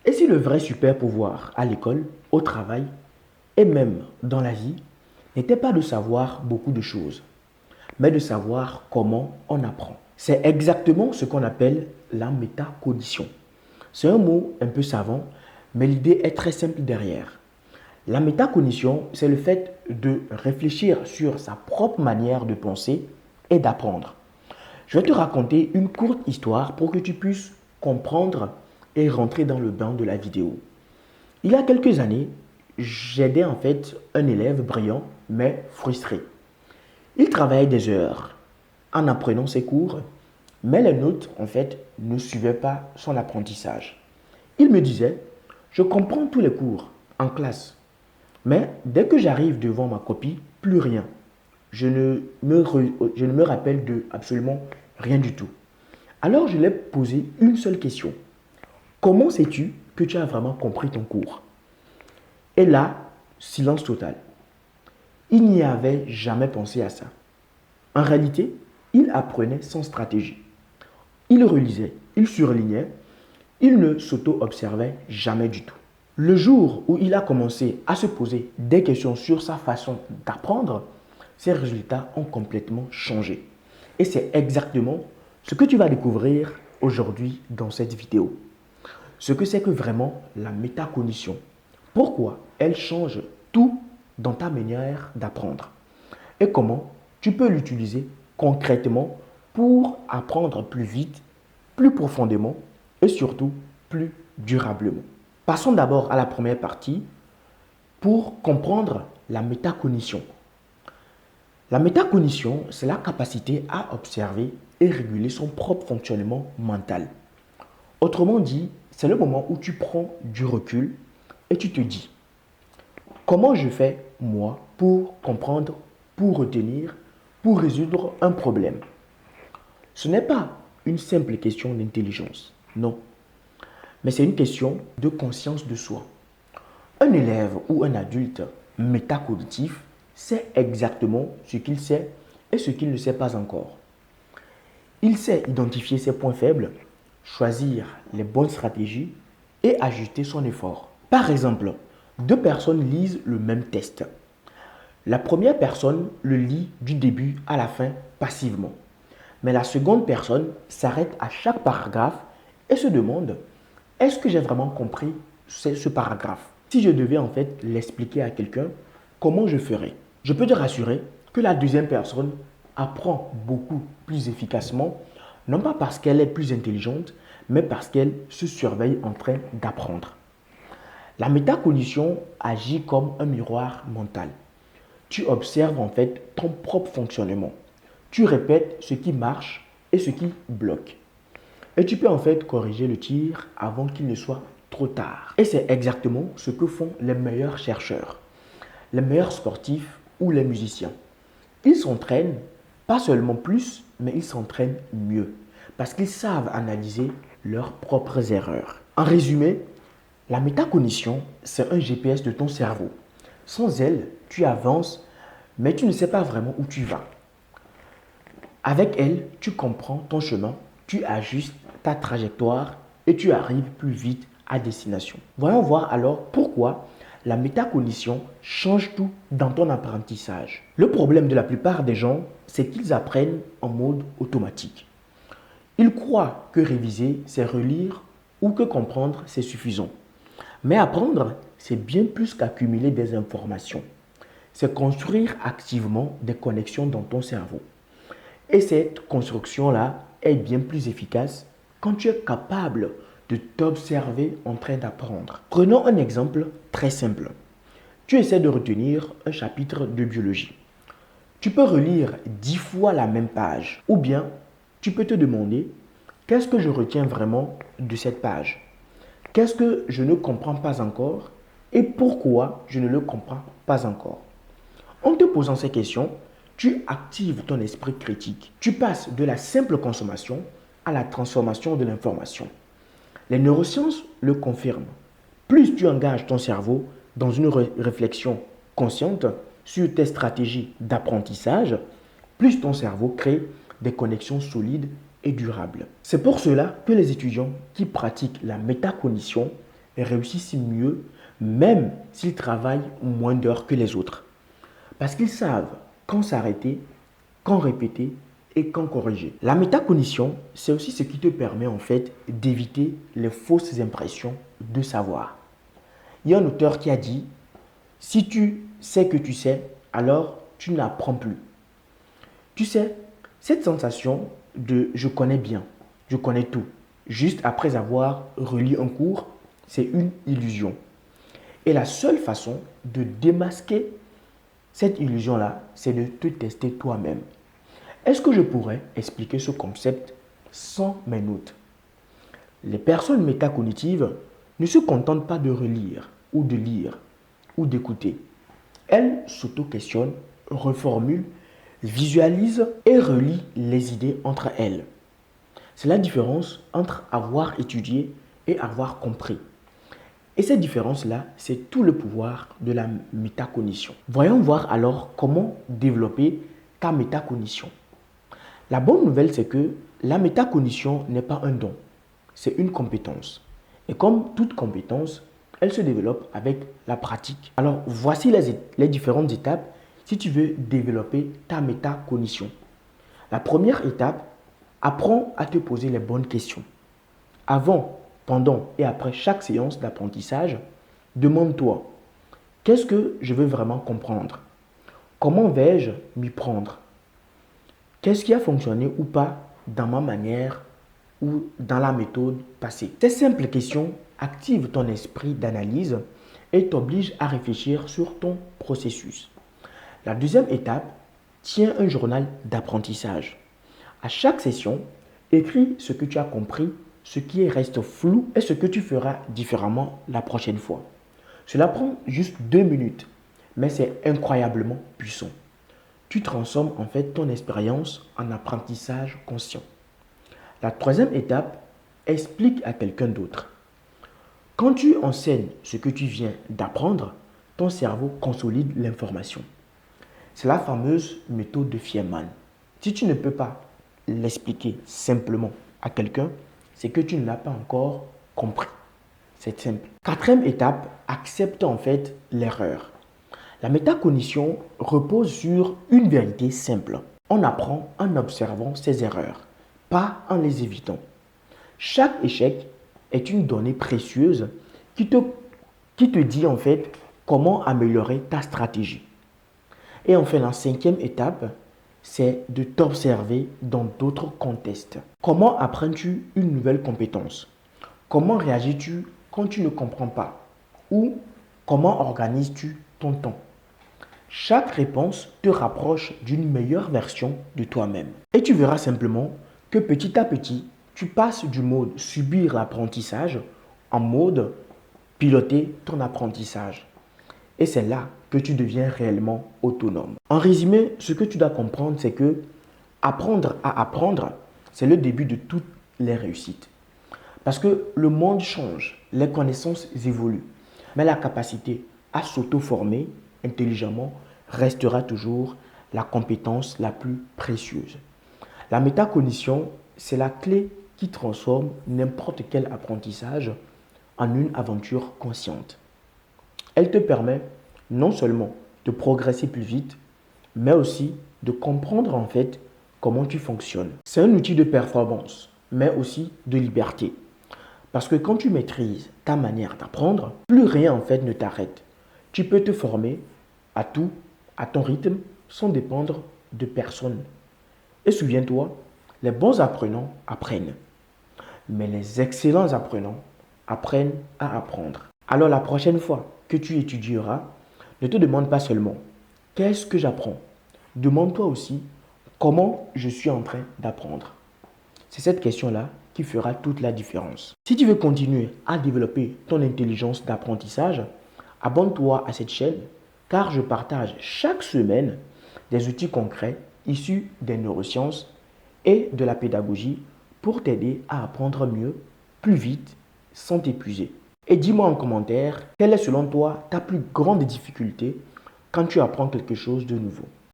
Et si le vrai super pouvoir à l'école, au travail et même dans la vie n'était pas de savoir beaucoup de choses, mais de savoir comment on apprend. C'est exactement ce qu'on appelle la métacognition. C'est un mot un peu savant, mais l'idée est très simple derrière. La métacognition, c'est le fait de réfléchir sur sa propre manière de penser et d'apprendre. Je vais te raconter une courte histoire pour que tu puisses comprendre et rentrer dans le bain de la vidéo. Il y a quelques années, j'aidais en fait un élève brillant mais frustré. Il travaillait des heures en apprenant ses cours, mais les notes en fait ne suivaient pas son apprentissage. Il me disait, je comprends tous les cours en classe, mais dès que j'arrive devant ma copie, plus rien. Je ne me rappelle de absolument rien du tout. Alors je lui ai posé une seule question. Comment sais-tu que tu as vraiment compris ton cours? Et là, silence total. Il n'y avait jamais pensé à ça. En réalité, il apprenait sans stratégie. Il relisait, il surlignait, il ne s'auto-observait jamais du tout. Le jour où il a commencé à se poser des questions sur sa façon d'apprendre, ses résultats ont complètement changé. Et c'est exactement ce que tu vas découvrir aujourd'hui dans cette vidéo. Ce que c'est que vraiment la métacognition. Pourquoi elle change tout dans ta manière d'apprendre. Et comment tu peux l'utiliser concrètement pour apprendre plus vite, plus profondément et surtout plus durablement. Passons d'abord à la première partie pour comprendre la métacognition. La métacognition, c'est la capacité à observer et réguler son propre fonctionnement mental. Autrement dit, c'est le moment où tu prends du recul et tu te dis, comment je fais, moi, pour comprendre, pour retenir, pour résoudre un problème? Ce n'est pas une simple question d'intelligence, non, mais c'est une question de conscience de soi. Un élève ou un adulte métacognitif sait exactement ce qu'il sait et ce qu'il ne sait pas encore. Il sait identifier ses points faibles, choisir les bonnes stratégies et ajuster son effort. Par exemple, deux personnes lisent le même test. La première personne le lit du début à la fin passivement. Mais la seconde personne s'arrête à chaque paragraphe et se demande, est-ce que j'ai vraiment compris ce paragraphe? Si je devais en fait l'expliquer à quelqu'un, comment je ferais? Je peux te rassurer que la deuxième personne apprend beaucoup plus efficacement, non pas parce qu'elle est plus intelligente, mais parce qu'elle se surveille en train d'apprendre. La métacognition agit comme un miroir mental. Tu observes en fait ton propre fonctionnement. Tu répètes ce qui marche et ce qui bloque. Et tu peux en fait corriger le tir avant qu'il ne soit trop tard. Et c'est exactement ce que font les meilleurs chercheurs, les meilleurs sportifs ou les musiciens. Ils s'entraînent pas seulement plus, mais ils s'entraînent mieux parce qu'ils savent analyser leurs propres erreurs. En résumé, la métacognition, c'est un GPS de ton cerveau. Sans elle, tu avances, mais tu ne sais pas vraiment où tu vas. Avec elle, tu comprends ton chemin, tu ajustes ta trajectoire et tu arrives plus vite à destination. Voyons voir alors pourquoi la métacognition change tout dans ton apprentissage. Le problème de la plupart des gens, c'est qu'ils apprennent en mode automatique. Ils croient que réviser, c'est relire ou que comprendre, c'est suffisant. Mais apprendre, c'est bien plus qu'accumuler des informations. C'est construire activement des connexions dans ton cerveau. Et cette construction-là est bien plus efficace quand tu es capable de t'observer en train d'apprendre. Prenons un exemple très simple. Tu essaies de retenir un chapitre de biologie. Tu peux relire 10 fois la même page ou bien tu peux te demander qu'est-ce que je retiens vraiment de cette page? Qu'est-ce que je ne comprends pas encore et pourquoi je ne le comprends pas encore? En te posant ces questions, tu actives ton esprit critique. Tu passes de la simple consommation à la transformation de l'information. Les neurosciences le confirment. Plus tu engages ton cerveau dans une réflexion consciente sur tes stratégies d'apprentissage, plus ton cerveau crée des connexions solides et durables. C'est pour cela que les étudiants qui pratiquent la métacognition réussissent mieux, même s'ils travaillent moins d'heures que les autres. Parce qu'ils savent quand s'arrêter, quand répéter et quand corriger. La métacognition, c'est aussi ce qui te permet en fait d'éviter les fausses impressions de savoir. Il y a un auteur qui a dit, si tu sais que tu sais, alors tu n'apprends plus. Tu sais, cette sensation de je connais bien, je connais tout, juste après avoir relu un cours, c'est une illusion. Et la seule façon de démasquer cette illusion-là, c'est de te tester toi-même. Est-ce que je pourrais expliquer ce concept sans mes notes? Les personnes métacognitives ne se contentent pas de relire ou de lire ou d'écouter. Elles s'auto-questionnent, reformulent, visualisent et relient les idées entre elles. C'est la différence entre avoir étudié et avoir compris. Et cette différence-là, c'est tout le pouvoir de la métacognition. Voyons voir alors comment développer ta métacognition. La bonne nouvelle, c'est que la métacognition n'est pas un don, c'est une compétence. Et comme toute compétence, elle se développe avec la pratique. Alors, voici les différentes étapes si tu veux développer ta métacognition. La première étape, apprends à te poser les bonnes questions. Avant, pendant et après chaque séance d'apprentissage, demande-toi, qu'est-ce que je veux vraiment comprendre? Comment vais-je m'y prendre? Qu'est-ce qui a fonctionné ou pas dans ma manière ou dans la méthode passée? Ces simples questions activent ton esprit d'analyse et t'obligent à réfléchir sur ton processus. La deuxième étape, tiens un journal d'apprentissage. À chaque session, écris ce que tu as compris, ce qui reste flou et ce que tu feras différemment la prochaine fois. Cela prend juste 2 minutes, mais c'est incroyablement puissant. Tu transformes en fait ton expérience en apprentissage conscient. La troisième étape, explique à quelqu'un d'autre. Quand tu enseignes ce que tu viens d'apprendre, ton cerveau consolide l'information. C'est la fameuse méthode de Feynman. Si tu ne peux pas l'expliquer simplement à quelqu'un, c'est que tu ne l'as pas encore compris. C'est simple. Quatrième étape, accepte en fait l'erreur. La métacognition repose sur une vérité simple. On apprend en observant ses erreurs, pas en les évitant. Chaque échec est une donnée précieuse qui te dit en fait comment améliorer ta stratégie. Et enfin, la cinquième étape, c'est de t'observer dans d'autres contextes. Comment apprends-tu une nouvelle compétence? Comment réagis-tu quand tu ne comprends pas? Ou comment organises-tu ton temps? Chaque réponse te rapproche d'une meilleure version de toi-même. Et tu verras simplement que petit à petit, tu passes du mode subir l'apprentissage en mode piloter ton apprentissage. Et c'est là que tu deviens réellement autonome. En résumé, ce que tu dois comprendre, c'est que apprendre à apprendre, c'est le début de toutes les réussites. Parce que le monde change, les connaissances évoluent, mais la capacité à s'auto-former intelligemment restera toujours la compétence la plus précieuse. La métacognition, c'est la clé qui transforme n'importe quel apprentissage en une aventure consciente. Elle te permet non seulement de progresser plus vite, mais aussi de comprendre en fait comment tu fonctionnes. C'est un outil de performance, mais aussi de liberté. Parce que quand tu maîtrises ta manière d'apprendre, plus rien en fait ne t'arrête. Tu peux te former à tout, à ton rythme, sans dépendre de personne. Et souviens-toi, les bons apprenants apprennent. Mais les excellents apprenants apprennent à apprendre. Alors la prochaine fois que tu étudieras, ne te demande pas seulement qu'est-ce que j'apprends. Demande-toi aussi comment je suis en train d'apprendre. C'est cette question-là qui fera toute la différence. Si tu veux continuer à développer ton intelligence d'apprentissage, abonne-toi à cette chaîne car je partage chaque semaine des outils concrets issus des neurosciences et de la pédagogie pour t'aider à apprendre mieux, plus vite, sans t'épuiser. Et dis-moi en commentaire, quelle est selon toi ta plus grande difficulté quand tu apprends quelque chose de nouveau?